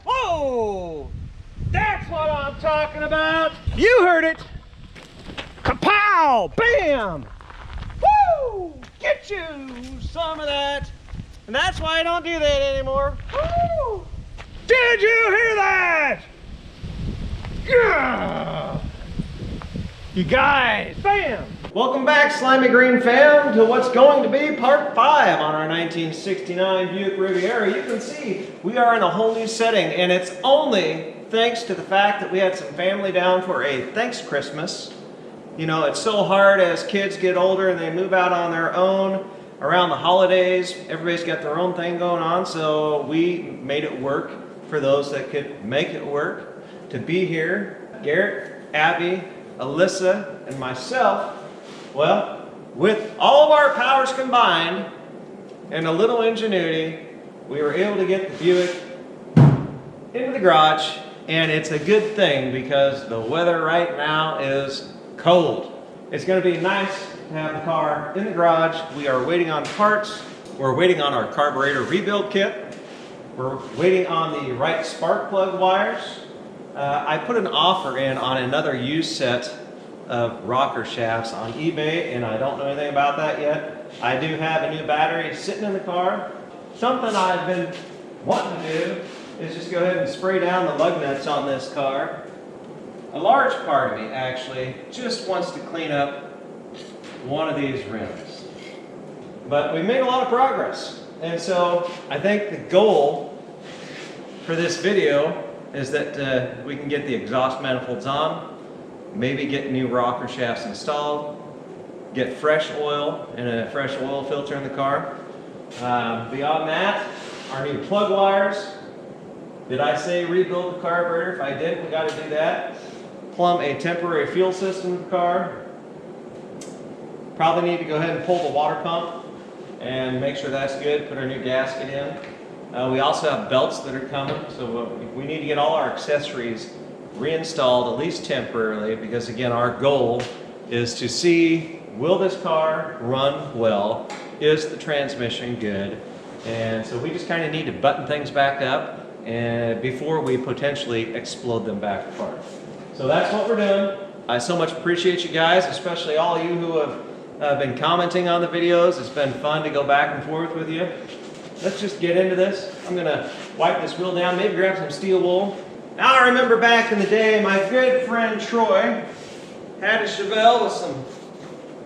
Whoa! That's what I'm talking about! You heard it! Kapow! Bam! Woo! Get you some of that! And that's why I don't do that anymore. Woo! Did you hear that? Yeah! You guys, bam! Welcome back, Slimy Green fam, to what's going to be part 5 on our 1969 Buick Riviera. You can see we are in a whole new setting, and it's only thanks to the fact that we had some family down for a Thanks Christmas. You know, it's so hard as kids get older and they move out on their own around the holidays. Everybody's got their own thing going on, so we made it work for those that could make it work to be here. Garrett, Abby, Alyssa, and myself. Well, with all of our powers combined and a little ingenuity, we were able to get the Buick into the garage, and it's a good thing because the weather right now is cold. It's going to be nice to have the car in the garage. We are waiting on parts. We're waiting on our carburetor rebuild kit. We're waiting on the right spark plug wires. I put an offer in on another used set of rocker shafts on eBay, and I don't know anything about that yet. I do have a new battery sitting in the car. Something I've been wanting to do is just go ahead and spray down the lug nuts on this car. A large part of me actually just wants to clean up one of these rims. But we made a lot of progress, and so I think the goal for this video is that we can get the exhaust manifolds on, maybe get new rocker shafts installed, get fresh oil and a fresh oil filter in the car. Beyond that, our new plug wires. Did I say rebuild the carburetor? If I did, we got to do that. Plumb a temporary fuel system in the car. Probably need to go ahead and pull the water pump and make sure that's good. Put our new gasket in. We also have belts that are coming, so we need to get all our accessories reinstalled, at least temporarily, because again, our goal is to see, will this car run well? Is the transmission good? And so we just kind of need to button things back up and before we potentially explode them back apart. So that's what we're doing. I so much appreciate you guys, especially all of you who have been commenting on the videos. It's been fun to go back and forth with you. Let's just get into this. I'm gonna wipe this wheel down, maybe grab some steel wool. Now I remember back in the day, my good friend Troy had a Chevelle with some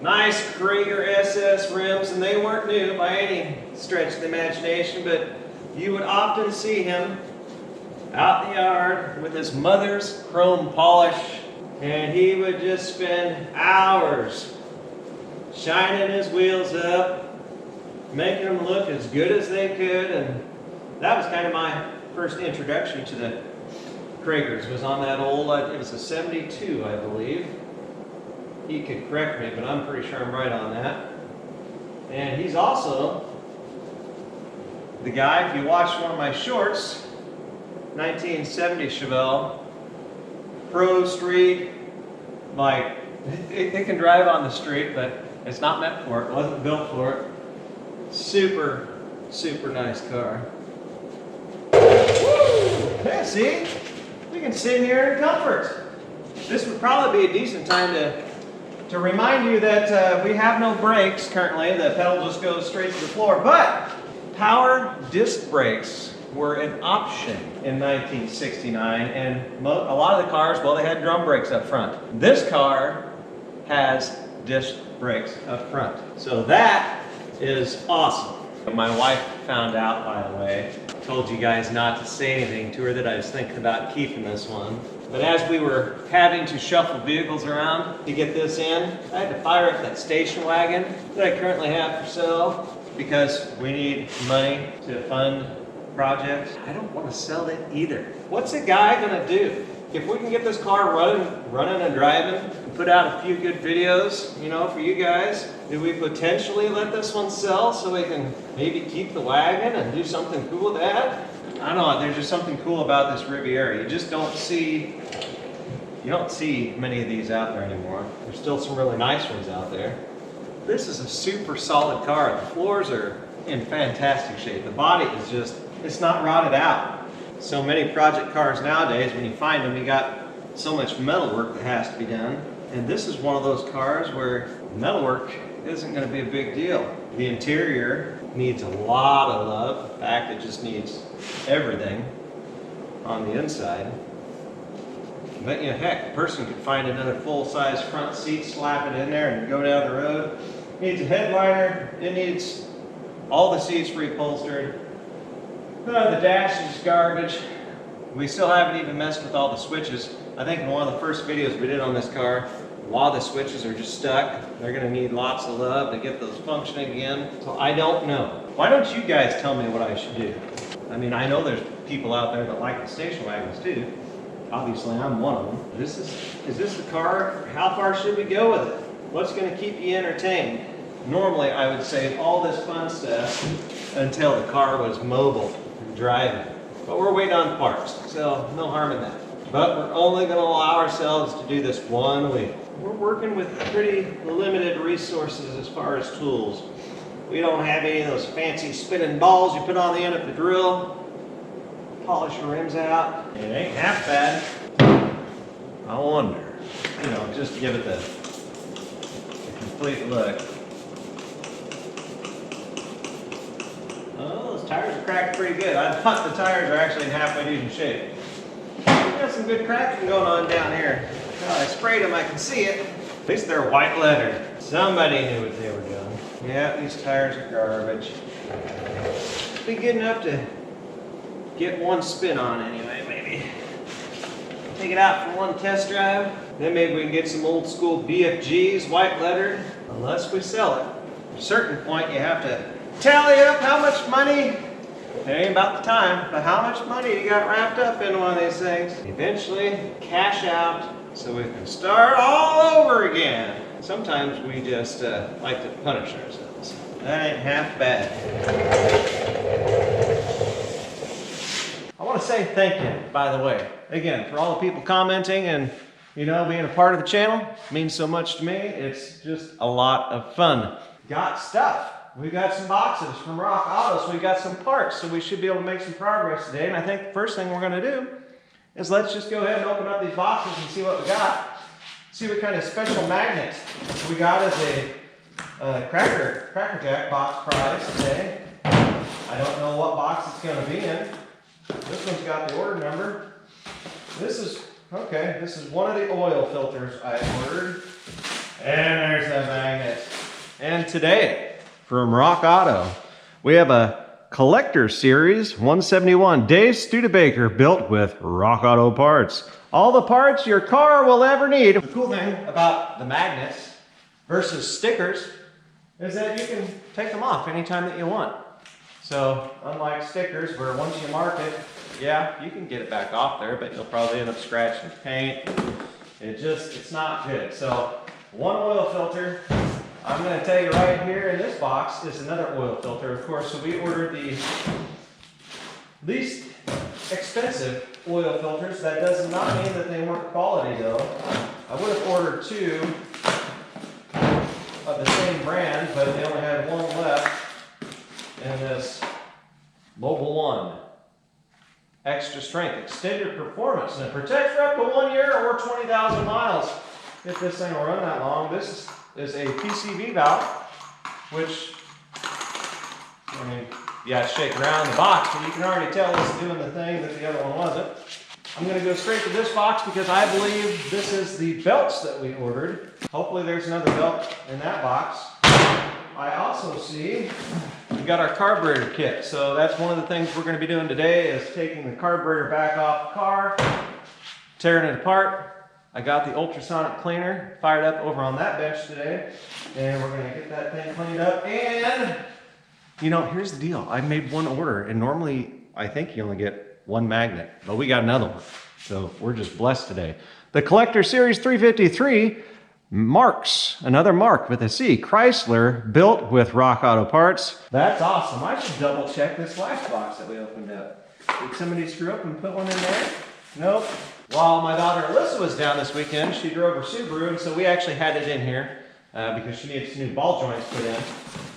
nice Krager SS rims, and they weren't new by any stretch of the imagination, but you would often see him out in the yard with his mother's chrome polish, and he would just spend hours shining his wheels up, making them look as good as they could, and that was kind of my first introduction to the Kragers. Was on that old, it was a 72, I believe. He could correct me, but I'm pretty sure I'm right on that. And he's also the guy, if you watch one of my shorts, 1970 Chevelle, Pro Street, like, it can drive on the street, but it's not meant for it. It wasn't built for it. Super, super nice car. Woo! Yeah, see? We can sit here in comfort. This would probably be a decent time to remind you that we have no brakes currently. The pedal just goes straight to the floor. But power disc brakes were an option in 1969. And a lot of the cars, well, they had drum brakes up front. This car has disc brakes up front. So that is awesome. My wife found out, by the way. Told you guys not to say anything to her that I was thinking about keeping this one. But as we were having to shuffle vehicles around to get this in, I had to fire up that station wagon that I currently have for sale because we need money to fund projects. I don't want to sell it either. What's a guy gonna do? If we can get this car running and driving, and put out a few good videos, you know, for you guys, do we potentially let this one sell so we can maybe keep the wagon and do something cool with that? I don't know, there's just something cool about this Riviera. You just don't see many of these out there anymore. There's still some really nice ones out there. This is a super solid car. The floors are in fantastic shape. The body is just it's not rotted out. So many project cars nowadays, when you find them, you got so much metal work that has to be done. And this is one of those cars where metal work isn't going to be a big deal. The interior needs a lot of love. In fact, it just needs everything on the inside. But you know, heck, a person could find another full-size front seat, slap it in there, and go down the road. It needs a headliner. It needs all the seats reupholstered. The dash is garbage. We still haven't even messed with all the switches. I think in one of the first videos we did on this car, a lot of the switches are just stuck. They're going to need lots of love to get those functioning again. So I don't know. Why don't you guys tell me what I should do? I mean, I know there's people out there that like the station wagons too. Obviously, I'm one of them. Is this the car? How far should we go with it? What's going to keep you entertained? Normally, I would save all this fun stuff until the car was mobile and driving. But we're waiting on parts, so no harm in that. But we're only going to allow ourselves to do this 1 week. We're working with pretty limited resources as far as tools. We don't have any of those fancy spinning balls you put on the end of the drill. Polish your rims out. It ain't half bad. I wonder. You know, just give it the complete look. Oh, those tires are cracked pretty good. I thought the tires are actually in halfway decent shape. We got some good cracking going on down here. Well, I sprayed them, I can see it. At least they're white lettered. Somebody knew what they were doing. Yeah, these tires are garbage. Be good enough to get one spin on anyway, maybe. Take it out for one test drive. Then maybe we can get some old school BFGs, white lettered, unless we sell it. At a certain point, you have to tally up how much money. It ain't about the time, but how much money you got wrapped up in one of these things. Eventually, cash out so we can start all over again. Sometimes we just like to punish ourselves. That ain't half bad. I want to say thank you, by the way. Again, for all the people commenting and, you know, being a part of the channel. It means so much to me. It's just a lot of fun. Got stuff. We got some boxes from RockAuto, so we got some parts, so we should be able to make some progress today. And I think the first thing we're going to do is let's just go ahead and open up these boxes and see what we got. See what kind of special magnets we got as a Cracker Jack box prize today. I don't know what box it's going to be in. This one's got the order number. This is one of the oil filters I ordered. And there's that magnet. And today, from RockAuto, we have a Collector Series 171 Dave Studebaker built with RockAuto parts. All the parts your car will ever need. The cool thing about the magnets versus stickers is that you can take them off anytime that you want. So unlike stickers where once you mark it, yeah, you can get it back off there, but you'll probably end up scratching paint. It's not good. So one oil filter. I'm going to tell you right here in this box is another oil filter, of course. So we ordered the least expensive oil filters. That does not mean that they weren't quality though. I would have ordered 2 of the same brand, but they only had 1 left in this Mobile One extra strength extended performance, and it protects for up to 1 year or 20,000 miles if this thing will run that long. This is a PCV valve, which, I mean, yeah, shake around the box, but you can already tell it's doing the thing that the other one wasn't. I'm going to go straight to this box because I believe this is the belts that we ordered. Hopefully there's another belt in that box. I also see we got our carburetor kit. So that's one of the things we're going to be doing today is taking the carburetor back off the car, tearing it apart. I got the ultrasonic cleaner fired up over on that bench today, and we're going to get that thing cleaned up. And, you know, here's the deal. I made 1 order, and normally I think you only get 1 magnet, but we got another one. So we're just blessed today. The Collector Series 353 marks, another mark with a C, Chrysler, built with RockAuto parts. That's awesome. I should double check this last box that we opened up. Did somebody screw up and put one in there? Nope. While my daughter Alyssa was down this weekend, she drove her Subaru, and so we actually had it in here. because she needed some new ball joints put in.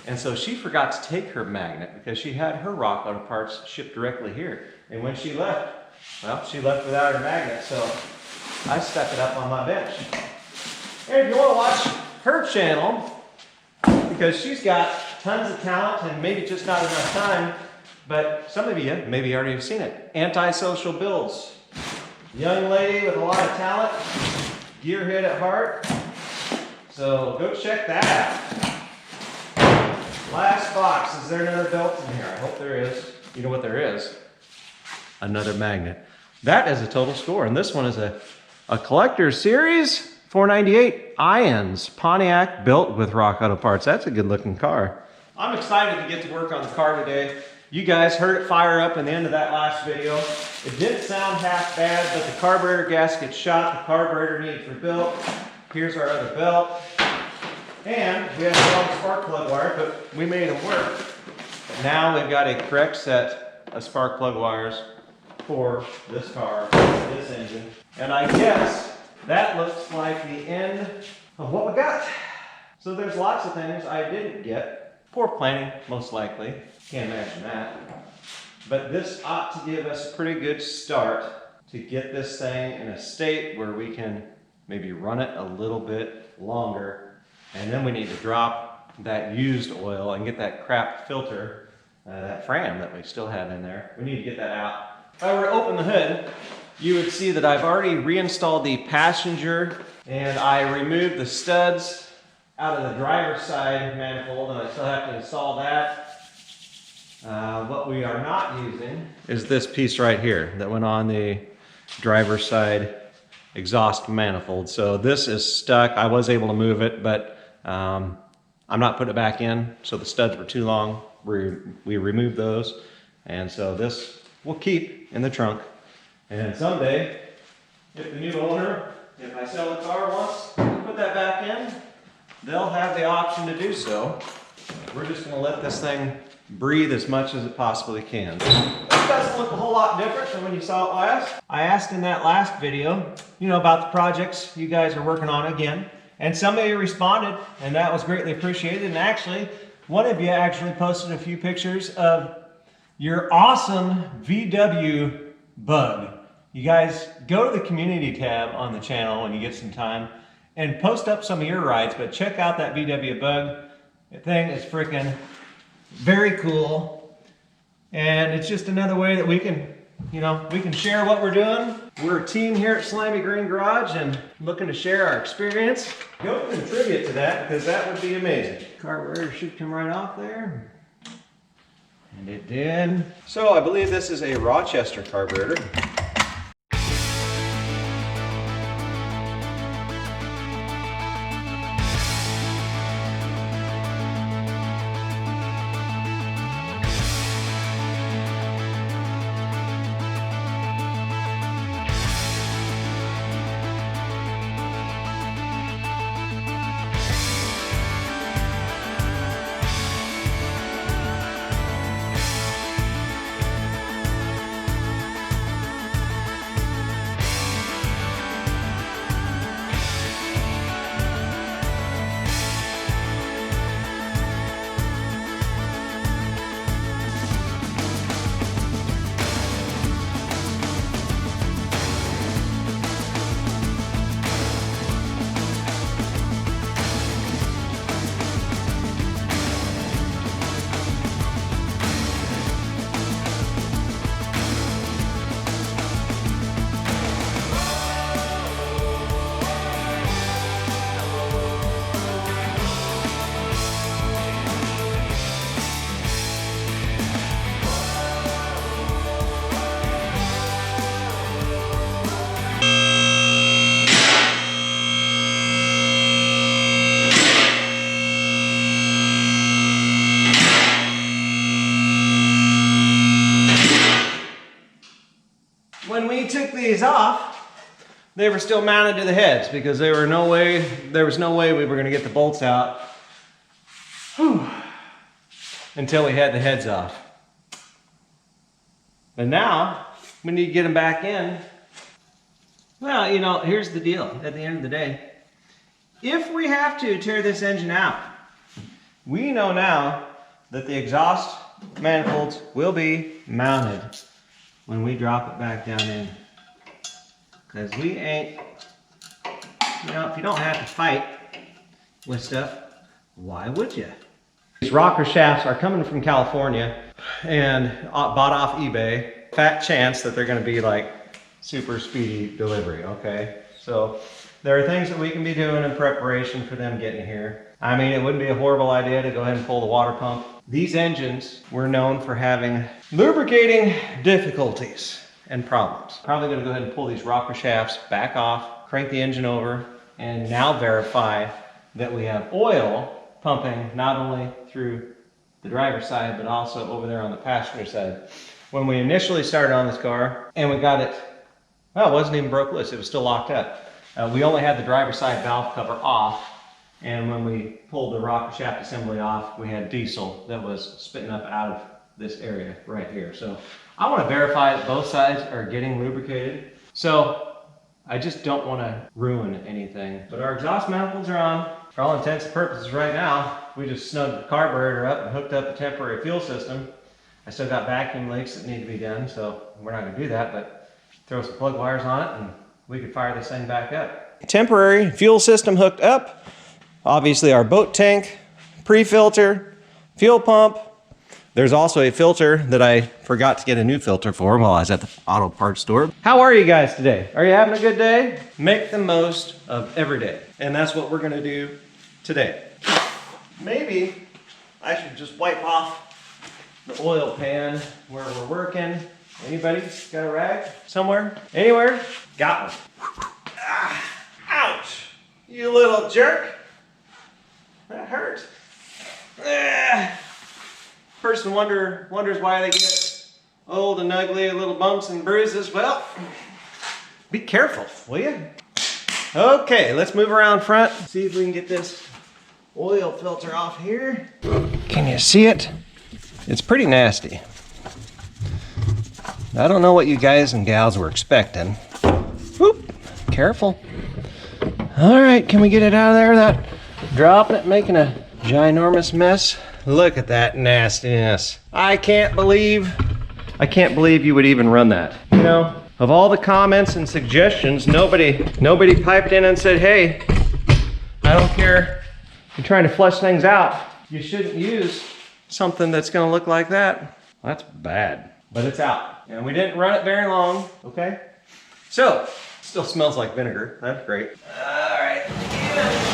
And so she forgot to take her magnet because she had her RockAuto parts shipped directly here. And when she left, well, she left without her magnet, so I stuck it up on my bench. And if you want to watch her channel, because she's got tons of talent and maybe just not enough time, but some of you maybe already have seen it. Antisocial Builds. Young lady with a lot of talent, gearhead at heart. So go check that out. Last box. Is there another belt in here? I hope there is. You know what there is? Another magnet. That is a total score. And this one is a collector series. 498 Ions Pontiac built with RockAuto parts. That's a good looking car. I'm excited to get to work on the car today. You guys heard it fire up in the end of that last video. It didn't sound half bad, but the carburetor gasket shot. The carburetor needs rebuilt. Here's our other belt. And we had a long spark plug wire, but we made them work. But now we've got a correct set of spark plug wires for this car, this engine. And I guess that looks like the end of what we got. So there's lots of things I didn't get. Poor planning, most likely. Can't imagine that. But this ought to give us a pretty good start to get this thing in a state where we can maybe run it a little bit longer. And then we need to drop that used oil and get that crap filter, that Fram that we still had in there. We need to get that out. If I were to open the hood, you would see that I've already reinstalled the passenger and I removed the studs out of the driver's side manifold, and I still have to install that. What we are not using is this piece right here that went on the driver's side exhaust manifold. So this is stuck. I was able to move it, but I'm not putting it back in. So the studs were too long. We removed those. And so this will keep in the trunk. And someday, if the new owner, if I sell the car once, put that back in, they'll have the option to do so. We're just going to let this thing breathe as much as it possibly can. It doesn't look a whole lot different than when you saw it last. I asked in that last video, about the projects you guys are working on again. And some of you responded, and that was greatly appreciated. And actually, one of you actually posted a few pictures of your awesome VW Bug. You guys go to the community tab on the channel when you get some time and post up some of your rides, but check out that VW Bug. The thing is freaking very cool. And it's just another way that we can, we can share what we're doing. We're a team here at Slimy Green Garage and looking to share our experience. Go contribute to that because that would be amazing. Carburetor should come right off there. And it did. So I believe this is a Rochester carburetor. When we took these off, they were still mounted to the heads because there was no way we were going to get the bolts out until we had the heads off. But now we need to get them back in. Well, here's the deal. At the end of the day, If we have to tear this engine out, we know now that the exhaust manifolds will be mounted when we drop it back down in. Because we ain't, you know, if you don't have to fight with stuff, why would you? These rocker shafts are coming from California and bought off eBay. Fat chance that they're going to be like super speedy delivery, okay? So there are things that we can be doing in preparation for them getting here. I mean, it wouldn't be a horrible idea to go ahead and pull the water pump. These engines were known for having lubricating difficulties and problems. Probably going to go ahead and pull these rocker shafts back off, crank the engine over, and now verify that we have oil pumping not only through the driver's side, but also over there on the passenger side. When we initially started on this car and we got it, well, it wasn't even broke loose, it was still locked up. We only had the driver's side valve cover off, and when we pulled the rocker shaft assembly off, we had diesel that was spitting up out of this area right here. So I want to verify that both sides are getting lubricated. So I just don't want to ruin anything. But our exhaust manifolds are on. For all intents and purposes right now, we just snugged the carburetor up and hooked up a temporary fuel system. I still got vacuum leaks that need to be done, so we're not going to do that, but throw some plug wires on it and we could fire this thing back up. Temporary fuel system hooked up. Obviously our boat tank, pre-filter, fuel pump. There's also a filter that I forgot to get a new filter for while I was at the auto parts store. How are you guys today? Are you having a good day? Make the most of every day. And that's what we're gonna do today. Maybe I should just wipe off the oil pan where we're working. Anybody got a rag somewhere? Anywhere? Got one. Ah, ouch! You little jerk. That hurt. Person wonders why they get old and ugly, little bumps and bruises. Well, be careful, will you? Okay, let's move around front. See if we can get this oil filter off here. Can you see it? It's pretty nasty. I don't know what you guys and gals were expecting. Whoop, careful. All right, can we get it out of there without dropping it, making a ginormous mess? Look at that nastiness. I can't believe you would even run that. You know, of all the comments and suggestions, nobody piped in and said, hey, I don't care if you're trying to flush things out, you shouldn't use something that's gonna look like that. That's bad, but it's out. And we didn't run it very long, okay? So, still smells like vinegar. That's great. All right, yeah.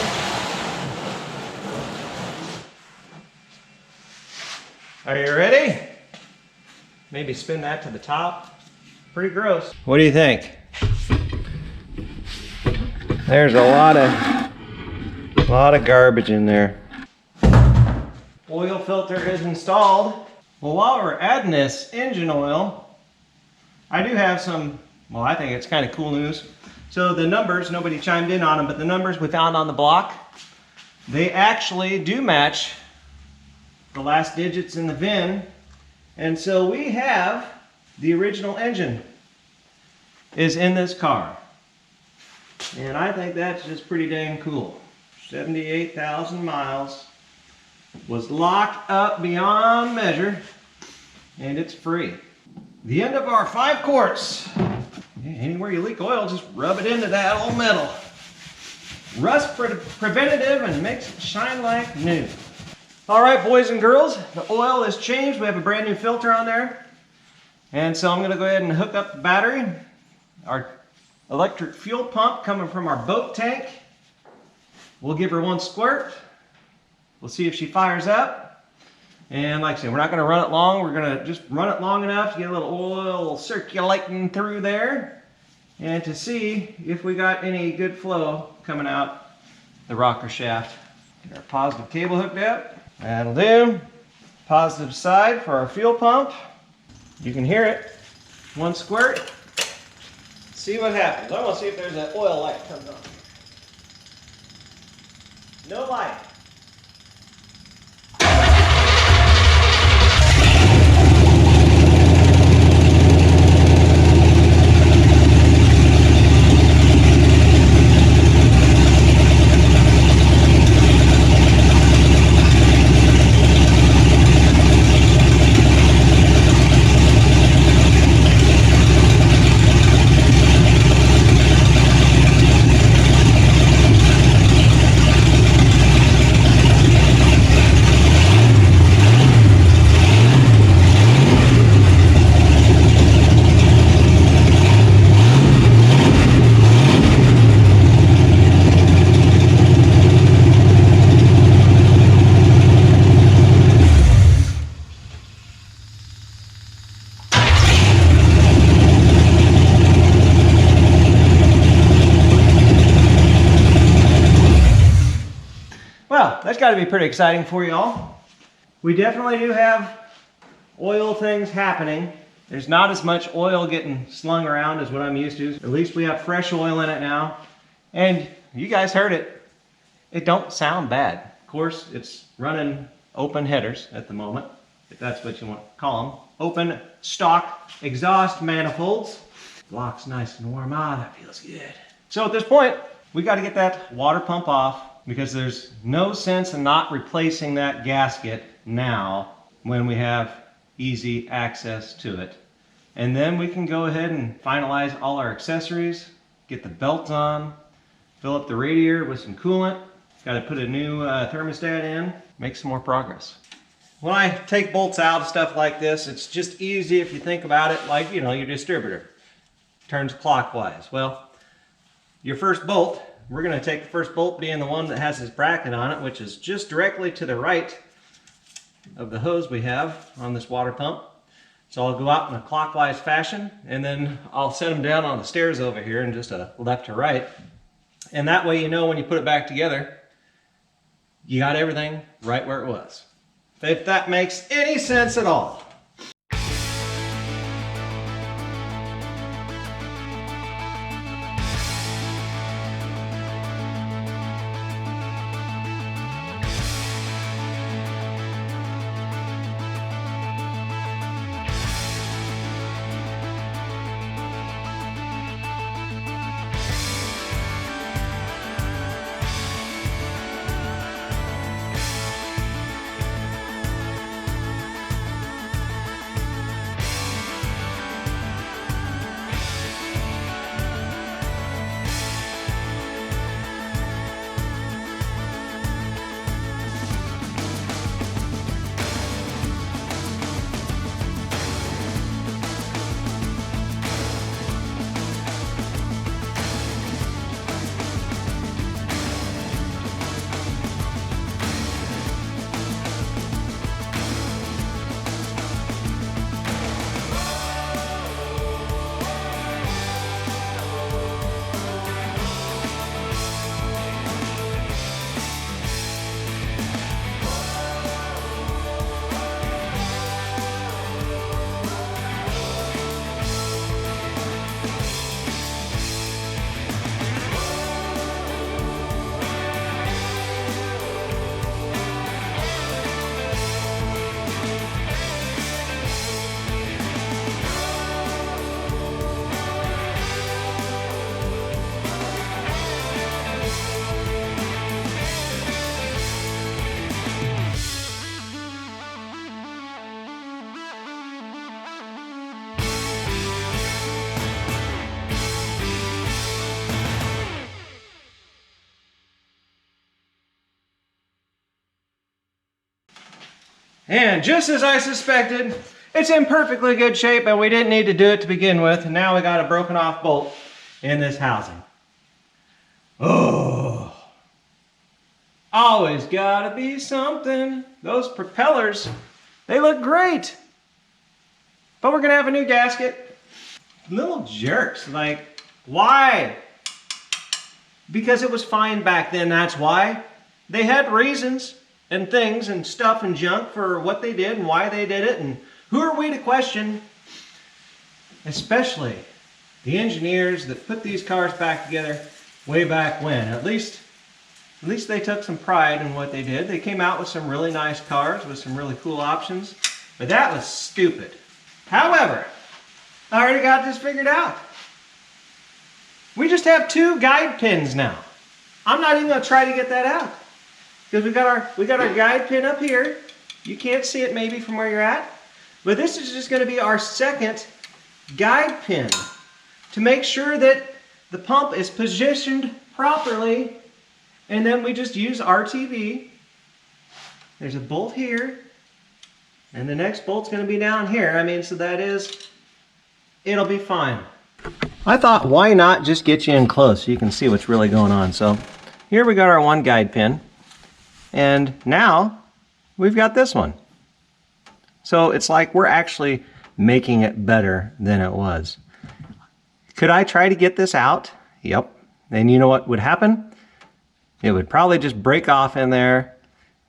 Are you ready? Maybe spin that to the top. Pretty gross. What do you think? There's a lot of garbage in there. Oil filter is installed. Well, while we're adding this engine oil, I do have some, well, I think it's kind of cool news. So the numbers, nobody chimed in on them, but the numbers we found on the block, they actually do match the last digits in the VIN. And so we have the original engine is in this car. And I think that's just pretty dang cool. 78,000 miles, was locked up beyond measure, and it's free. The end of our 5 quarts. Anywhere you leak oil, just rub it into that old metal. Rust preventative and makes it shine like new. All right, boys and girls, the oil is changed. We have a brand new filter on there. And so I'm gonna go ahead and hook up the battery. Our electric fuel pump coming from our boat tank. We'll give her 1 squirt. We'll see if she fires up. And like I said, we're not gonna run it long. We're gonna just run it long enough to get a little oil circulating through there and to see if we got any good flow coming out the rocker shaft. Get our positive cable hooked up. That'll do. Positive side for our fuel pump. You can hear it. 1 squirt. See what happens. I want to see if there's an oil light comes on. No light. That's got to be pretty exciting for y'all. We definitely do have oil things happening. There's not as much oil getting slung around as what I'm used to. At least we have fresh oil in it now. And you guys heard it. It don't sound bad. Of course, it's running open headers at the moment, if that's what you want to call them. Open stock exhaust manifolds. Block's nice and warm. Ah, that feels good. So at this point, we got to get that water pump off, because there's no sense in not replacing that gasket now when we have easy access to it. And then we can go ahead and finalize all our accessories, get the belts on, fill up the radiator with some coolant, got to put a new thermostat in, make some more progress. When I take bolts out of stuff like this, it's just easy if you think about it like, you know, your distributor turns clockwise. Well, your first bolt, we're going to take the first bolt being the one that has this bracket on it, which is just directly to the right of the hose we have on this water pump. So I'll go out in a clockwise fashion, and then I'll set them down on the stairs over here in just a left to right. And that way, you know, when you put it back together, you got everything right where it was. If that makes any sense at all. And just as I suspected, it's in perfectly good shape, and we didn't need to do it to begin with. And now we got a broken off bolt in this housing. Oh, always gotta be something. Those propellers, they look great. But we're gonna have a new gasket. Little jerks, like, why? Because it was fine back then, that's why. They had reasons and things and stuff and junk for what they did and why they did it, and who are we to question? Especially the engineers that put these cars back together way back when. At least they took some pride in what they did. They came out with some really nice cars with some really cool options, but that was stupid. However, I already got this figured out. We just have 2 guide pins now. I'm not even going to try to get that out, because we got our guide pin up here. You can't see it maybe from where you're at, but this is just going to be our second guide pin to make sure that the pump is positioned properly. And then we just use RTV. There's a bolt here, and the next bolt's going to be down here. I mean, so that is, it'll be fine. I thought, why not just get you in close so you can see what's really going on. So here we got our 1 guide pin, and now we've got this one. So it's like we're actually making it better than it was. Could I try to get this out? Yep. And you know what would happen? It would probably just break off in there,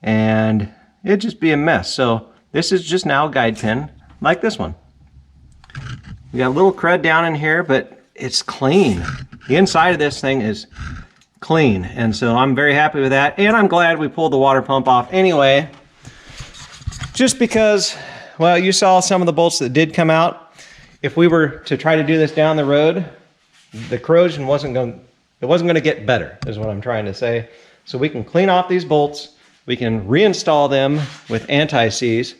and it'd just be a mess. So this is just now a guide pin like this one. We got a little crud down in here, but it's clean. The inside of this thing is clean, and so I'm very happy with that, and I'm glad we pulled the water pump off anyway, just because, well, you saw some of the bolts that did come out. If we were to try to do this down the road, the corrosion wasn't going to get better, is what I'm trying to say. So we can clean off these bolts, we can reinstall them with anti-seize,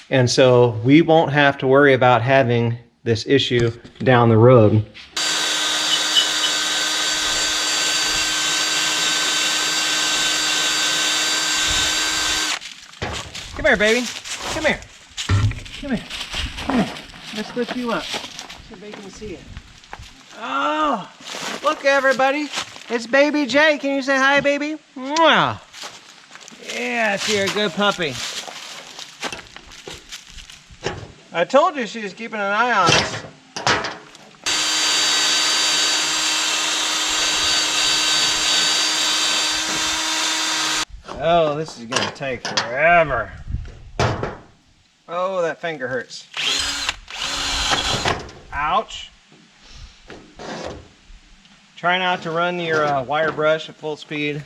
and so we won't have to worry about having this issue down the road. Come here, baby. Come here. Come here. Come here. Let's lift you up so they can see it. Oh, look, everybody. It's baby Jay. Can you say hi, baby? Mwah. Yes, you're a good puppy. I told you she was keeping an eye on us. Oh, this is gonna take forever. Oh, that finger hurts. Ouch. Try not to run your wire brush at full speed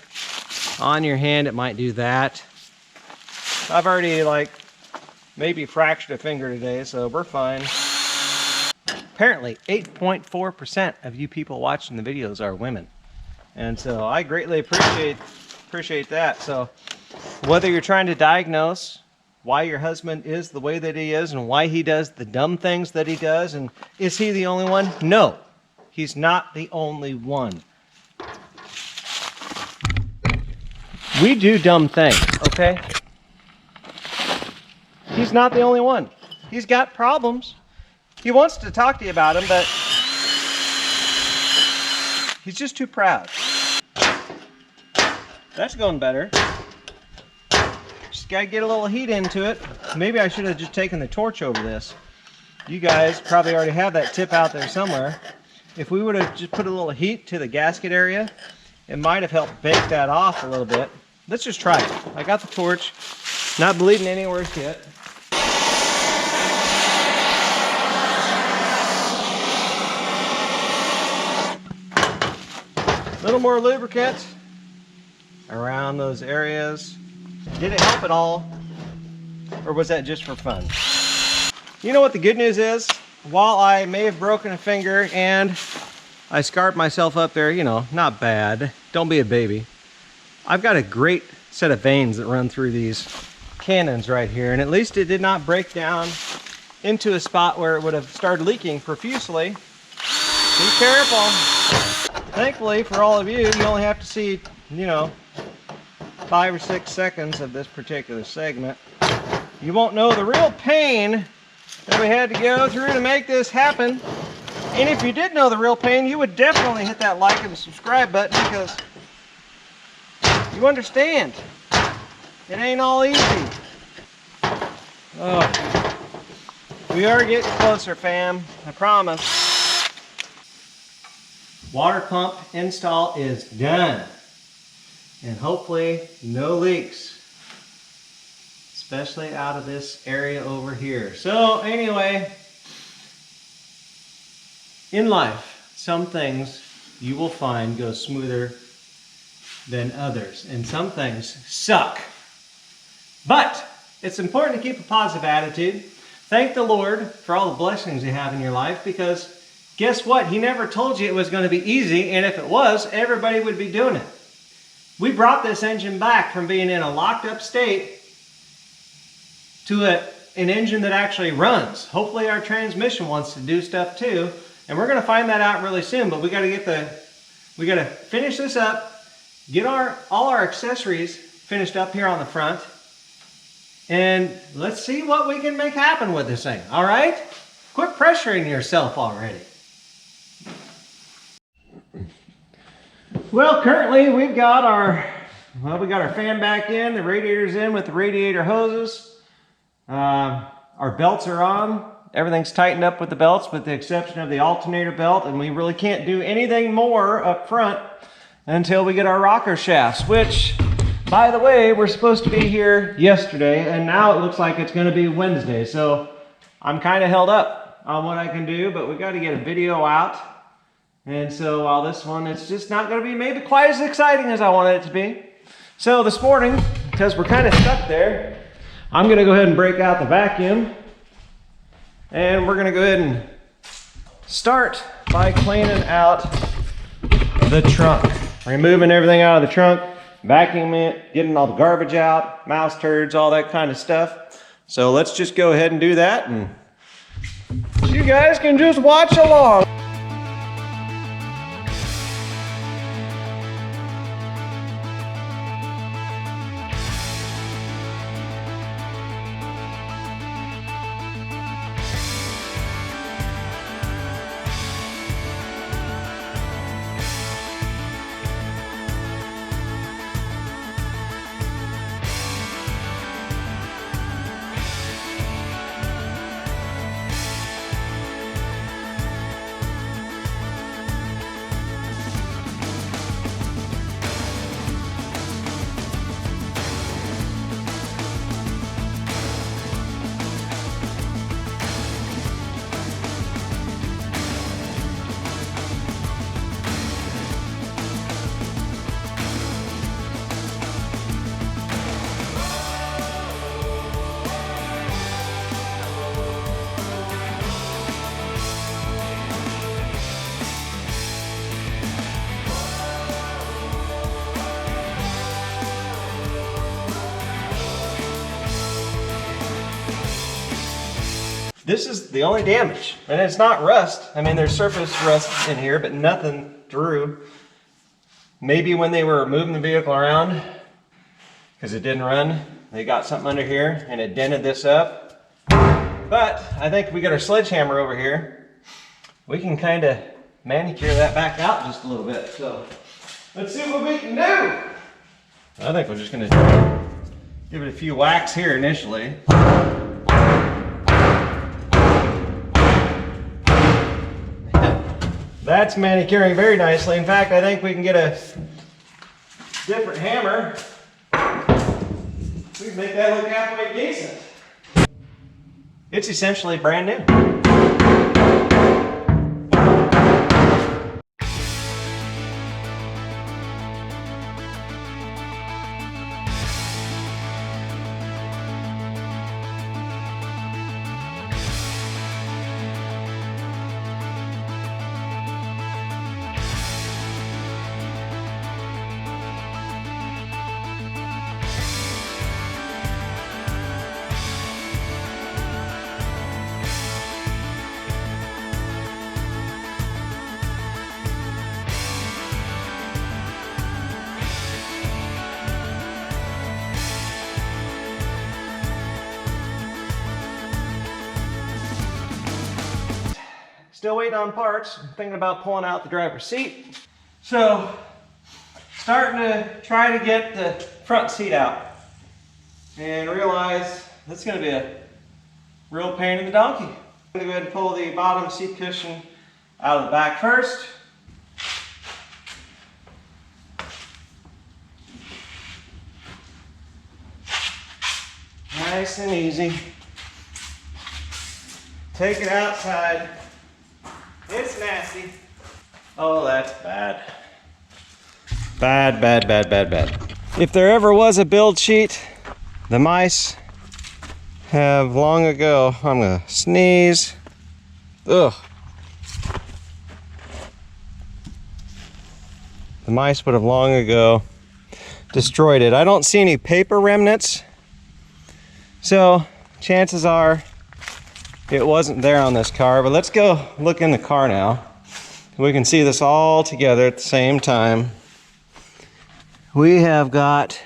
on your hand. It might do that. I've already maybe fractured a finger today, so we're fine. Apparently 8.4% of you people watching the videos are women, and so I greatly appreciate that. So whether you're trying to diagnose why your husband is the way that he is and why he does the dumb things that he does, and is he the only one? No, he's not the only one. We do dumb things, okay? He's not the only one. He's got problems. He wants to talk to you about them, but he's just too proud. That's going better. Just gotta get a little heat into it. Maybe I should have just taken the torch over this. You guys probably already have that tip out there somewhere. If we would have just put a little heat to the gasket area, it might have helped bake that off a little bit. Let's just try it. I got the torch. Not bleeding anywhere yet. A little more lubricant around those areas. Did it help at all? Or was that just for fun? You know what the good news is? While I may have broken a finger and I scarred myself up there, you know, not bad. Don't be a baby. I've got a great set of veins that run through these cannons right here, and at least it did not break down into a spot where it would have started leaking profusely. Be careful. Thankfully, for all of you, you only have to see, you know, 5 or 6 seconds of this particular segment. You won't know the real pain that we had to go through to make this happen. And if you did know the real pain, you would definitely hit that like and subscribe button, because you understand. It ain't all easy. Oh, we are getting closer, fam. I promise. Water pump install is done. And hopefully no leaks, especially out of this area over here. So anyway, in life, some things you will find go smoother than others, and some things suck. But it's important to keep a positive attitude. Thank the Lord for all the blessings you have in your life, because guess what? He never told you it was going to be easy, and if it was, everybody would be doing it. We brought this engine back from being in a locked up state to an engine that actually runs. Hopefully our transmission wants to do stuff too, and we're going to find that out really soon. But we got to finish this up, get all our accessories finished up here on the front, and let's see what we can make happen with this thing. All right? Quit pressuring yourself already. Well, currently we've got our fan back in, the radiator's in with the radiator hoses. Our belts are on. Everything's tightened up with the belts with the exception of the alternator belt, and we really can't do anything more up front until we get our rocker shafts, which By the way, we're supposed to be here yesterday, and now it looks like it's going to be Wednesday. So I'm kind of held up on what I can do, but we got to get a video out. And so while this one, it's just not going to be maybe quite as exciting as I wanted it to be. So this morning, because we're kind of stuck there, I'm going to go ahead and break out the vacuum. And we're going to go ahead and start by cleaning out the trunk. Removing everything out of the trunk, vacuuming it, getting all the garbage out, mouse turds, all that kind of stuff. So let's just go ahead and do that, and you guys can just watch along. This is the only damage, and it's not rust. I mean, there's surface rust in here, but nothing through. Maybe when they were moving the vehicle around, because it didn't run, they got something under here and it dented this up. But I think we got our sledgehammer over here. We can kind of manicure that back out just a little bit. So let's see what we can do. I think we're just gonna give it a few whacks here initially. That's manicuring very nicely. In fact, I think we can get a different hammer. We can make that look halfway decent. It's essentially brand new. Still waiting on parts. I'm thinking about pulling out the driver's seat. So, starting to try to get the front seat out. And realize that's going to be a real pain in the donkey. I'm going to go ahead and pull the bottom seat cushion out of the back first. Nice and easy. Take it outside. It's nasty. Oh, that's bad. Bad, bad, bad, bad, bad. If there ever was a build sheet, the mice have long ago, I'm gonna sneeze. Ugh. The mice would have long ago destroyed it. I don't see any paper remnants, so chances are it wasn't there on this car, but let's go look in the car now. We can see this all together at the same time. We have got,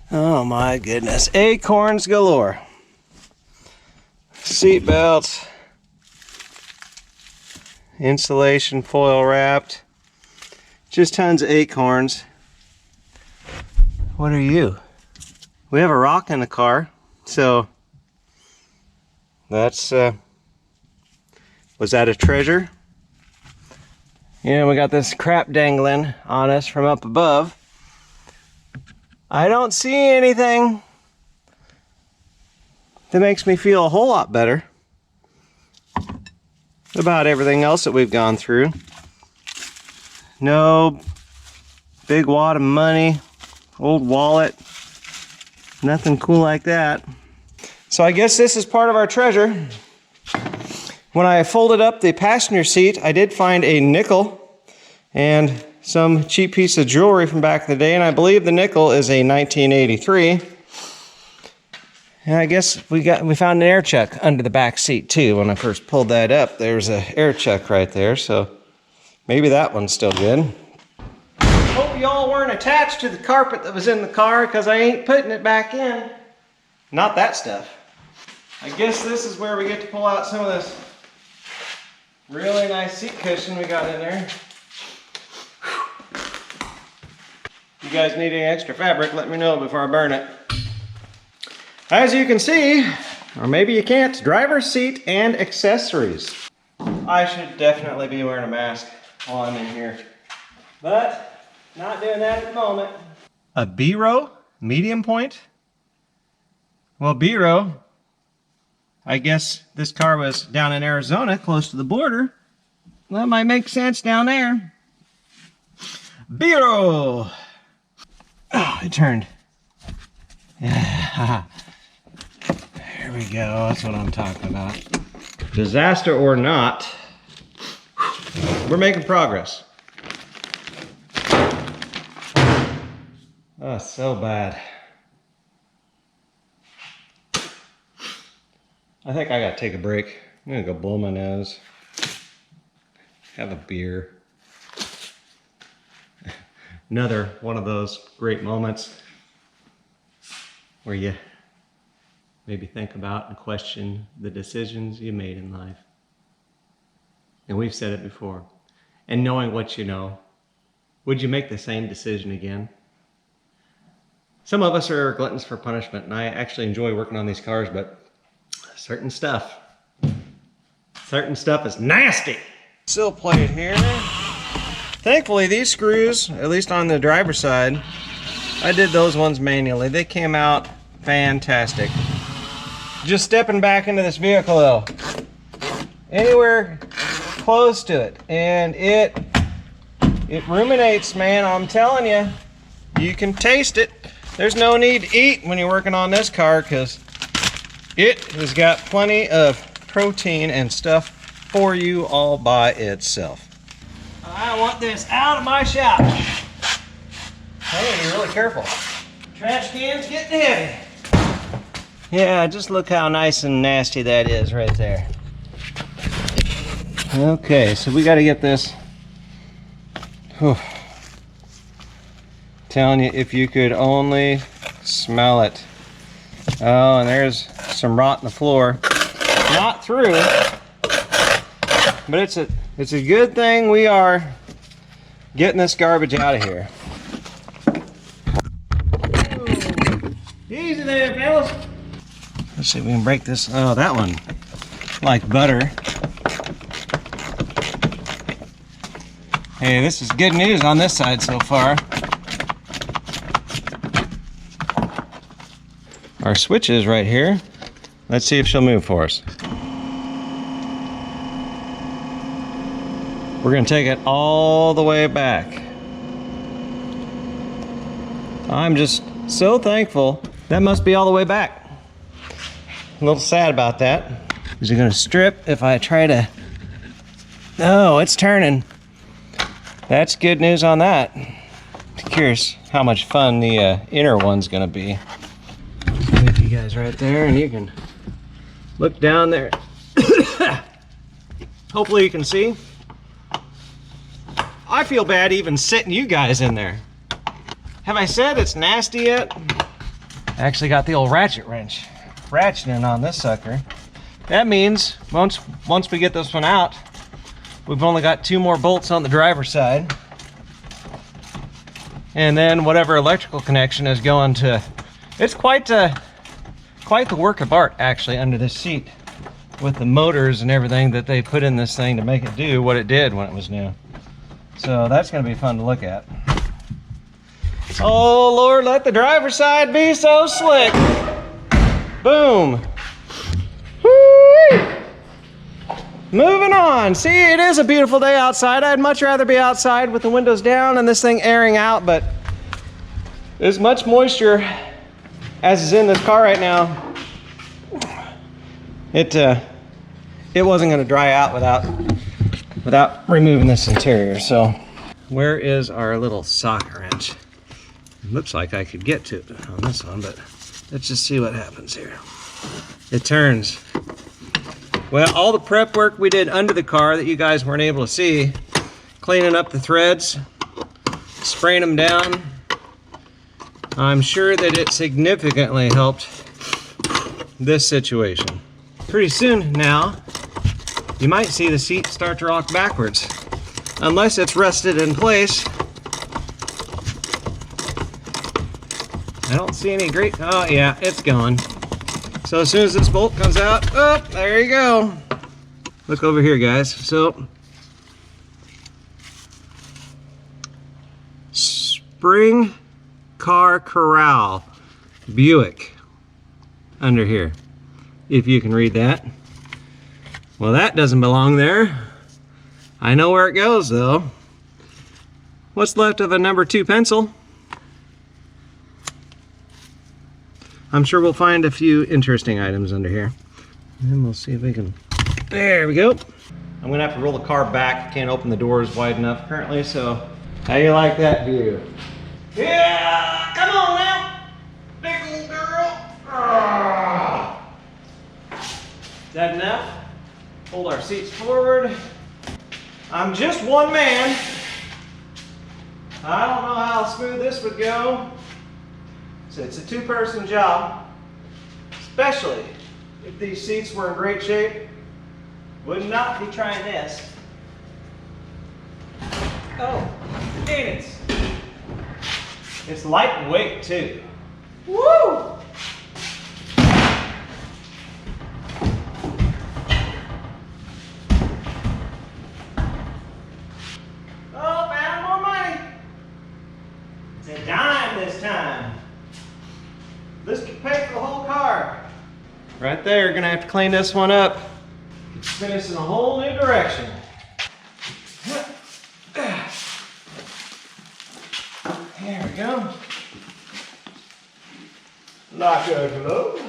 oh my goodness, acorns galore. Seat belts, insulation foil wrapped, just tons of acorns. What are you? We have a rock in the car, so that's, was that a treasure? Yeah, we got this crap dangling on us from up above. I don't see anything that makes me feel a whole lot better about everything else that we've gone through. No big wad of money, old wallet, nothing cool like that. So I guess this is part of our treasure. When I folded up the passenger seat, I did find a nickel and some cheap piece of jewelry from back in the day, and I believe the nickel is a 1983. And I guess we found an air chuck under the back seat too. When I first pulled that up, there's an air chuck right there, so maybe that one's still good. Hope y'all weren't attached to the carpet that was in the car, because I ain't putting it back in. Not that stuff. I guess this is where we get to pull out some of this really nice seat cushion we got in there. You guys need any extra fabric, let me know before I burn it. As you can see, or maybe you can't, driver's seat and accessories. I should definitely be wearing a mask while I'm in here, but not doing that at the moment. A B-row medium point? Well, B-row, I guess this car was down in Arizona, close to the border. That might make sense down there. B-row. Oh, it turned. Yeah. There we go, that's what I'm talking about. Disaster or not, we're making progress. Oh, so bad. I think I gotta take a break. I'm gonna go blow my nose, have a beer. Another one of those great moments where you maybe think about and question the decisions you made in life. And we've said it before. And knowing what you know, would you make the same decision again? Some of us are gluttons for punishment, and I actually enjoy working on these cars, but certain stuff is nasty. Sill plate here. Thankfully, these screws, at least on the driver's side, I did those ones manually. They came out fantastic. Just stepping back into this vehicle though, anywhere close to it, and it ruminates, man. I'm telling you, you can taste it. There's no need to eat when you're working on this car, because it has got plenty of protein and stuff for you all by itself. I want this out of my shop. I need to be really careful. Trash can's getting heavy. Yeah, just look how nice and nasty that is right there. Okay, so we got to get this. Whew. Telling you, if you could only smell it. Oh, and there's some rot in the floor. Not through, but it's a good thing we are getting this garbage out of here. Ooh. Easy there, fellas. Let's see if we can break this. Oh, that one, like butter. Hey, this is good news on this side so far. Our switch is right here. Let's see if she'll move for us. We're going to take it all the way back. I'm just so thankful. That must be all the way back. A little sad about that. Is it going to strip if I try to... Oh, it's turning. That's good news on that. Curious how much fun the inner one's going to be. Leave you guys right there, and you can look down there. Hopefully you can see. I feel bad even sitting you guys in there. Have I said it's nasty yet? I actually got the old ratchet wrench ratcheting on this sucker. That means once we get this one out, we've only got 2 more bolts on the driver's side. And then whatever electrical connection is going to, it's quite the work of art actually under this seat, with the motors and everything that they put in this thing to make it do what it did when it was new. So that's going to be fun to look at. Oh Lord, let the driver's side be so slick. Boom. Woo-wee. Moving on. See, it is a beautiful day outside. I'd much rather be outside with the windows down and this thing airing out, but as much moisture as is in this car right now, it wasn't going to dry out without removing this interior. So where is our little socket wrench? Looks like I could get to it on this one, but let's just see what happens here. It turns. Well, all the prep work we did under the car that you guys weren't able to see, cleaning up the threads, spraying them down, I'm sure that it significantly helped this situation. Pretty soon now, you might see the seat start to rock backwards, unless it's rested in place. I don't see any great, oh yeah, it's going. So as soon as this bolt comes out, oh, there you go. Look over here, guys. So, spring car corral, Buick, under here, if you can read that. Well, that doesn't belong there. I know where it goes, though. What's left of a number 2 pencil? I'm sure we'll find a few interesting items under here. And we'll see if we can, there we go. I'm gonna have to roll the car back. Can't open the doors wide enough apparently, so how you like that view? Yeah, come on now, big old girl. Is that enough? Hold our seats forward. I'm just one man. I don't know how smooth this would go. So it's a 2-person job, especially if these seats were in great shape. Would not be trying this. Oh, and it's lightweight too. Woo! Oh, found more money. It's a dime this time. This could pay for the whole car. Right there, gonna have to clean this one up. Spin us in a whole new direction. There we go. Like a glove.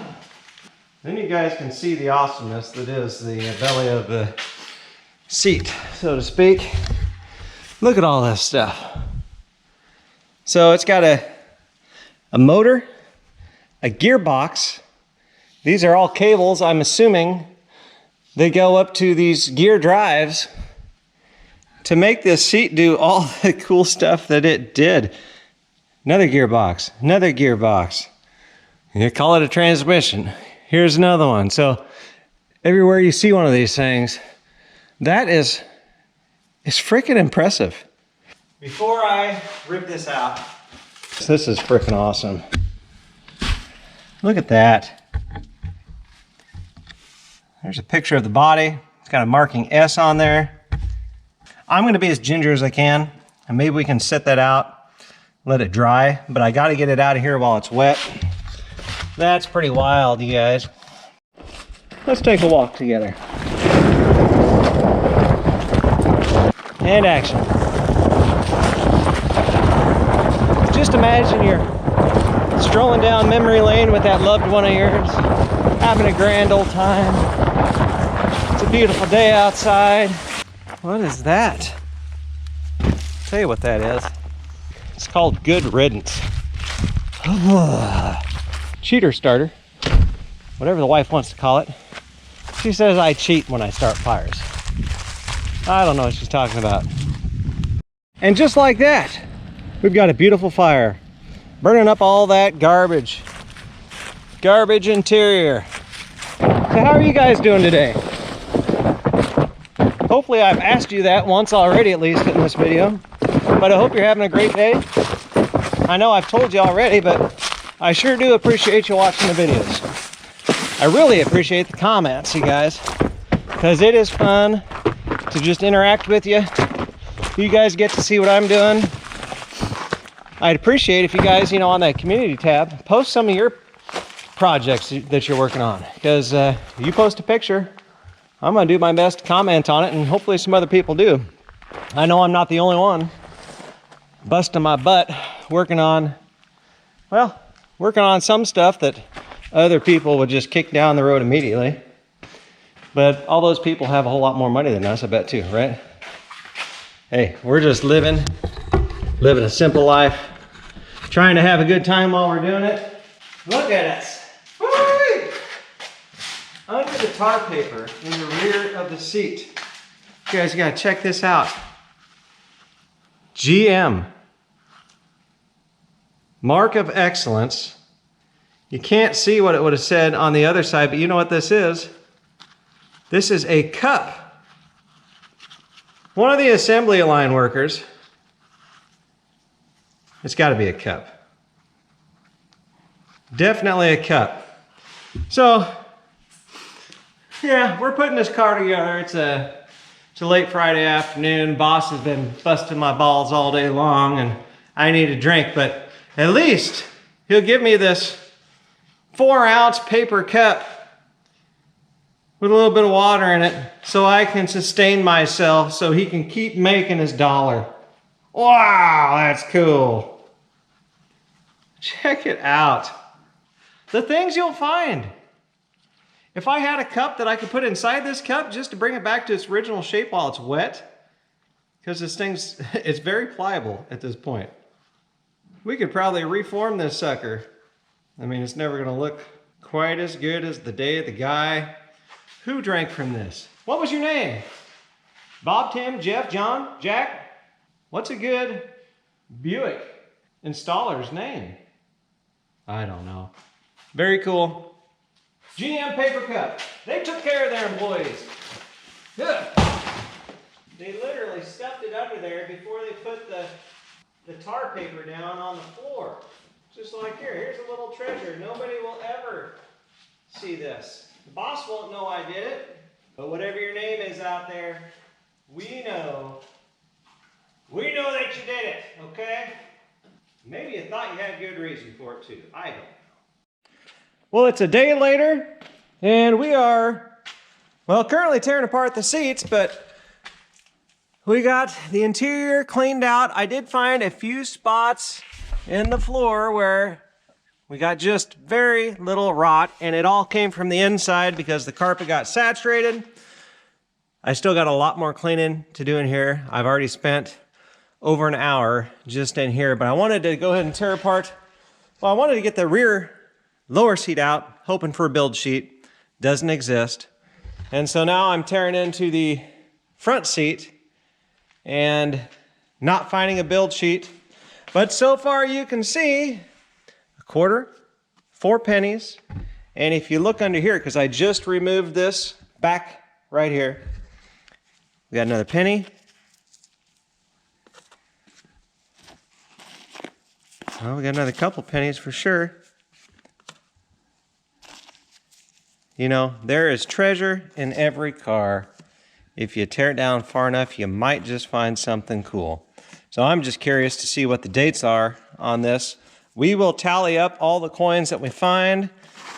Then you guys can see the awesomeness that is the belly of the seat, so to speak. Look at all this stuff. So it's got a motor, a gearbox. These are all cables. I'm assuming they go up to these gear drives to make this seat do all the cool stuff that it did. Another gearbox, another gearbox. You call it a transmission. Here's another one. So everywhere you see one of these things, that is freaking impressive. Before I rip this out, this is freaking awesome. Look at that. There's a picture of the body. It's got a marking S on there. I'm gonna be as ginger as I can, and maybe we can set that out, let it dry, but I gotta get it out of here while it's wet. That's pretty wild, you guys. Let's take a walk together. And action. Just imagine you're strolling down memory lane with that loved one of yours, having a grand old time. It's a beautiful day outside. What is that? I'll tell you what that is. It's called Good Riddance. Cheater starter, whatever the wife wants to call it. She says I cheat when I start fires. I don't know what she's talking about. And just like that, we've got a beautiful fire, burning up all that garbage interior. So how are you guys doing today? Hopefully I've asked you that once already, at least in this video, but I hope you're having a great day. I know I've told you already, but I sure do appreciate you watching the videos. I really appreciate the comments, you guys, because it is fun to just interact with you. You guys get to see what I'm doing. I'd appreciate if you guys, on that community tab, post some of your projects that you're working on. Because you post a picture, I'm going to do my best to comment on it, and hopefully some other people do. I know I'm not the only one busting my butt working on some stuff that other people would just kick down the road immediately. But all those people have a whole lot more money than us, I bet too, right? Hey, we're just living a simple life, trying to have a good time while we're doing it. Look at us. Woo-wee! Under the tar paper in the rear of the seat. You guys gotta check this out. GM. Mark of excellence. You can't see what it would have said on the other side, but you know what this is? This is a cup. One of the assembly line workers, it's gotta be a cup. Definitely a cup. So, yeah, we're putting this car together. It's a late Friday afternoon. Boss has been busting my balls all day long and I need a drink, but at least he'll give me this 4-ounce paper cup with a little bit of water in it so I can sustain myself so he can keep making his dollar. Wow, that's cool. Check it out. The things you'll find. If I had a cup that I could put inside this cup just to bring it back to its original shape while it's wet, because this thing's, it's very pliable at this point. We could probably reform this sucker. I mean, it's never gonna look quite as good as the day of the guy who drank from this. What was your name? Bob, Tim, Jeff, John, Jack? What's a good Buick installer's name? I don't know. Very cool. GM paper cup. They took care of their employees. Good. They literally stuffed it under there before they put the tar paper down on the floor. Just like here. Here's a little treasure. Nobody will ever see this. The boss won't know I did it, but whatever your name is out there, we know. We know that you did it, okay? Maybe you thought you had good reason for it too. I don't know. Well, it's a day later, and we are, well, currently tearing apart the seats, but we got the interior cleaned out. I did find a few spots in the floor where we got just very little rot, and it all came from the inside because the carpet got saturated. I still got a lot more cleaning to do in here. I've already spent over an hour just in here, but I wanted to go ahead and tear apart. Well, I wanted to get the rear lower seat out, hoping for a build sheet. Doesn't exist. And so now I'm tearing into the front seat and not finding a build sheet. But so far you can see a quarter, 4 pennies, and if you look under here, because I just removed this back right here, we got another penny. Oh, we got another couple pennies for sure. You know, there is treasure in every car. If you tear it down far enough, you might just find something cool. So I'm just curious to see what the dates are on this. We will tally up all the coins that we find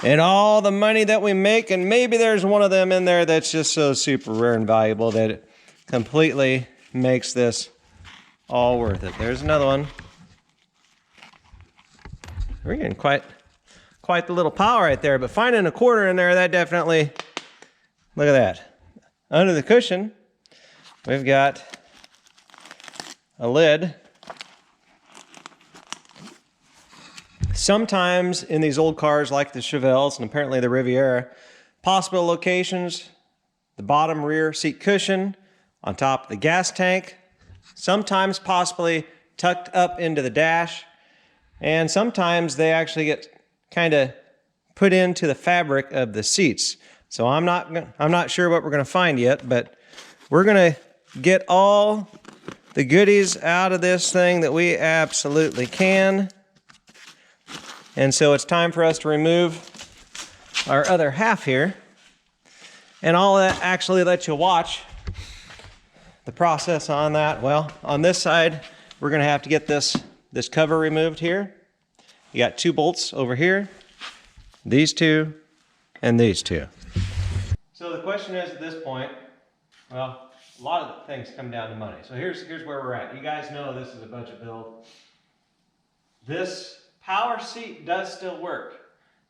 and all the money that we make, and maybe there's one of them in there that's just so super rare and valuable that it completely makes this all worth it. There's another one. We're getting quite the little pile right there, but finding a quarter in there, that definitely, look at that. Under the cushion, we've got a lid. Sometimes in these old cars like the Chevelles and apparently the Riviera, possible locations, the bottom rear seat cushion on top of the gas tank, sometimes possibly tucked up into the dash, and sometimes they actually get kind of put into the fabric of the seats. So I'm not sure what we're going to find yet, but we're going to get all the goodies out of this thing that we absolutely can. And so it's time for us to remove our other half here. And I'll actually let you watch the process on that. Well, on this side, we're going to have to get this this cover removed here. You got 2 bolts over here, these 2, and these 2. So the question is at this point, well, a lot of things come down to money. So here's where we're at. You guys know this is a budget build. This power seat does still work.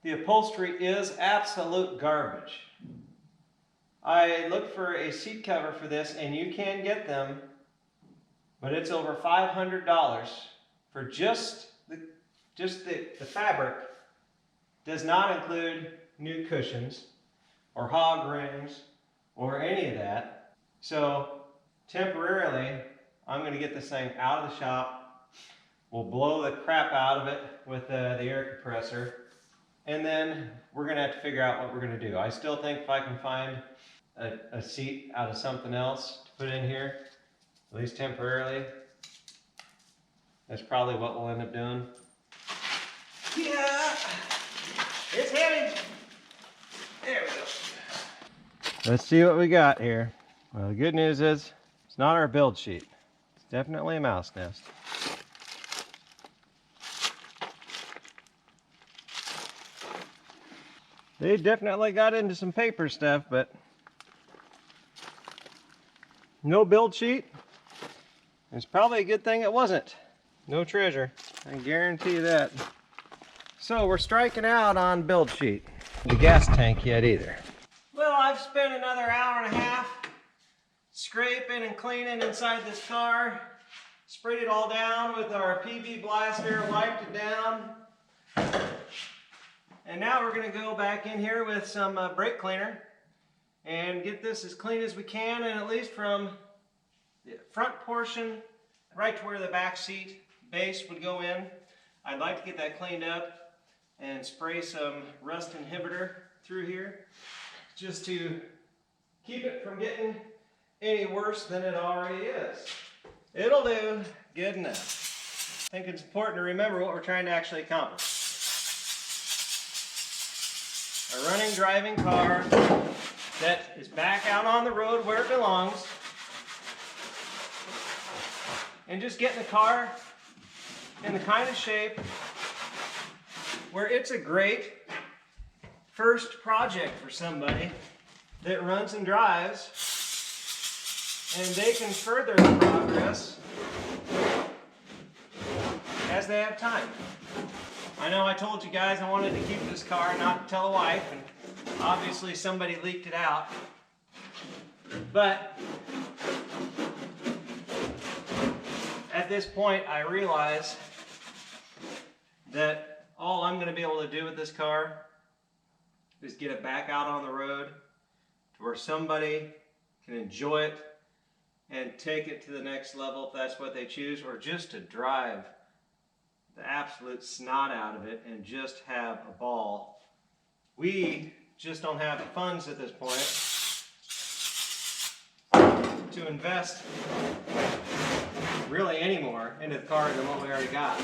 The upholstery is absolute garbage. I looked for a seat cover for this, and you can get them, but it's over $500 for just the fabric. Does not include new cushions or hog rings or any of that. So temporarily, I'm going to get this thing out of the shop. We'll blow the crap out of it with the air compressor, and then we're going to have to figure out what we're going to do. I still think if I can find a seat out of something else to put in here, at least temporarily, that's probably what we'll end up doing. Yeah, it's heavy. There we go. Let's see what we got here. Well, the good news is it's not our build sheet. It's definitely a mouse nest. They definitely got into some paper stuff, but no build sheet. It's probably a good thing it wasn't. No treasure, I guarantee you that. So we're striking out on build sheet. The gas tank yet either. Well, I've spent another hour and a half scraping and cleaning inside this car. Sprayed it all down with our PB blaster, wiped it down. And now we're going to go back in here with some brake cleaner and get this as clean as we can, and at least from the front portion right to where the back seat base would go in. I'd like to get that cleaned up and spray some rust inhibitor through here just to keep it from getting any worse than it already is. It'll do good enough. I think it's important to remember what we're trying to actually accomplish. A running, driving car that is back out on the road where it belongs, and just getting the car in the kind of shape where it's a great first project for somebody that runs and drives, and they can further the progress as they have time. I know I told you guys I wanted to keep this car and not tell a wife, and obviously somebody leaked it out. But at this point I realize that all I'm going to be able to do with this car is get it back out on the road to where somebody can enjoy it and take it to the next level if that's what they choose, or just to drive the absolute snot out of it and just have a ball. We just don't have the funds at this point to invest really anymore into the car than what we already got.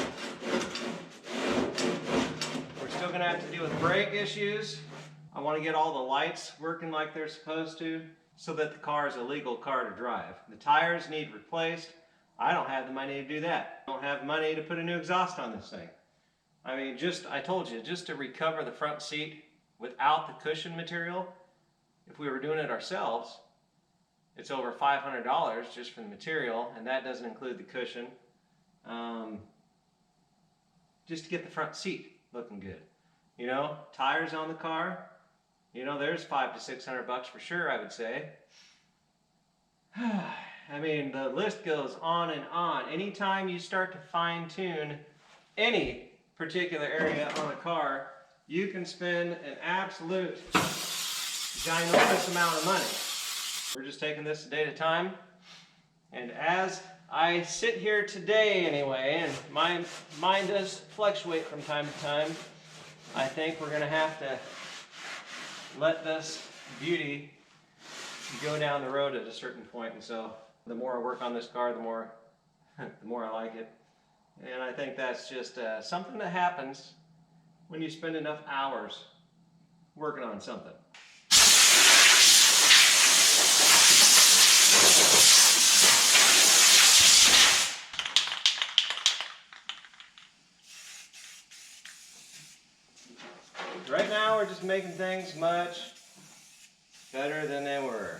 We're still going to have to deal with brake issues. I want to get all the lights working like they're supposed to so that the car is a legal car to drive. The tires need replaced. I don't have the money to do that. I don't have money to put a new exhaust on this thing. I mean, I told you, just to recover the front seat without the cushion material, if we were doing it ourselves, it's over $500 just for the material, and that doesn't include the cushion. Just to get the front seat looking good. You know, tires on the car, you know, there's $500 to $600 for sure, I would say. I mean, the list goes on and on. Anytime you start to fine-tune any particular area on a car, you can spend an absolute ginormous amount of money. We're just taking this a day at a time. And as I sit here today anyway, and my mind does fluctuate from time to time, I think we're going to have to let this beauty go down the road at a certain point. And so the more I work on this car, the more I like it. And I think that's just something that happens when you spend enough hours working on something. just making things much better than they were.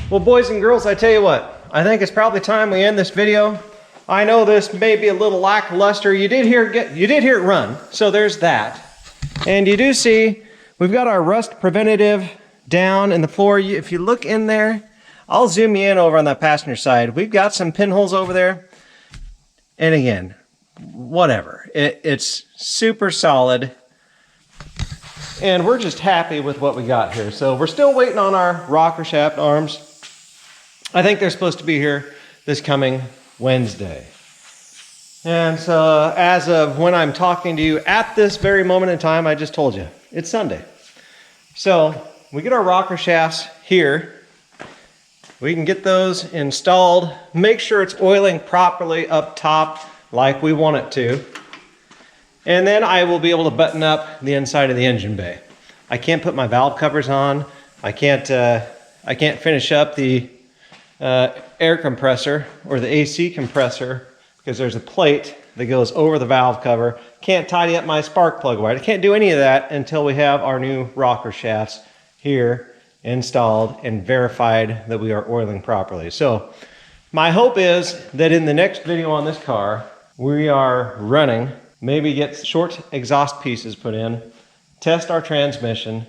Well, boys and girls, I tell you what, I think it's probably time we end this video. I know this may be a little lackluster. You did hear it run, so there's that. And you do see we've got our rust preventative down in the floor. If you look in there, I'll zoom you in over on that passenger side. We've got some pinholes over there. And again, whatever. It's super solid. And we're just happy with what we got here. So we're still waiting on our rocker shaft arms. I think they're supposed to be here this coming Wednesday. And so as of when I'm talking to you at this very moment in time, I just told you, it's Sunday. So we get our rocker shafts here. We can get those installed, make sure it's oiling properly up top like we want it to. And then I will be able to button up the inside of the engine bay. I can't put my valve covers on. I can't finish up the air compressor or the AC compressor because there's a plate that goes over the valve cover. Can't tidy up my spark plug wire. I can't do any of that until we have our new rocker shafts here installed and verified that we are oiling properly. So my hope is that in the next video on this car, we are running, maybe get short exhaust pieces put in, test our transmission,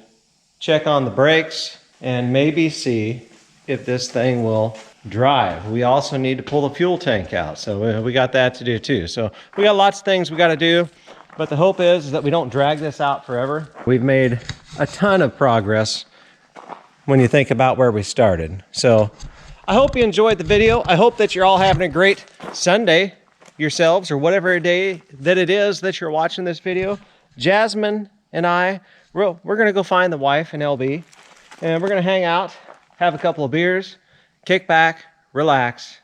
check on the brakes, and maybe see if this thing will drive. We also need to pull the fuel tank out. So we got that to do too. So we got lots of things we got to do, but the hope is that we don't drag this out forever. We've made a ton of progress when you think about where we started. So I hope you enjoyed the video. I hope that you're all having a great Sunday yourselves, or whatever day that it is that you're watching this video. Jasmine and I, we're gonna go find the wife and LB, and we're gonna hang out, have a couple of beers, kick back, relax.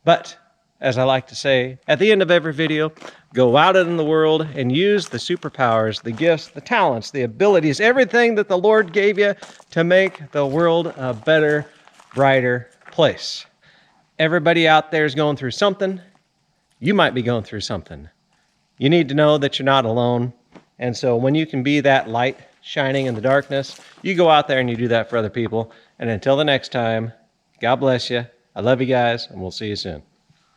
But as I like to say at the end of every video, go out in the world and use the superpowers, the gifts, the talents, the abilities, everything that the Lord gave you to make the world a better, brighter place. Everybody out there is going through something. You might be going through something. You need to know that you're not alone. And so when you can be that light shining in the darkness, you go out there and you do that for other people. And until the next time, God bless you. I love you guys, and we'll see you soon.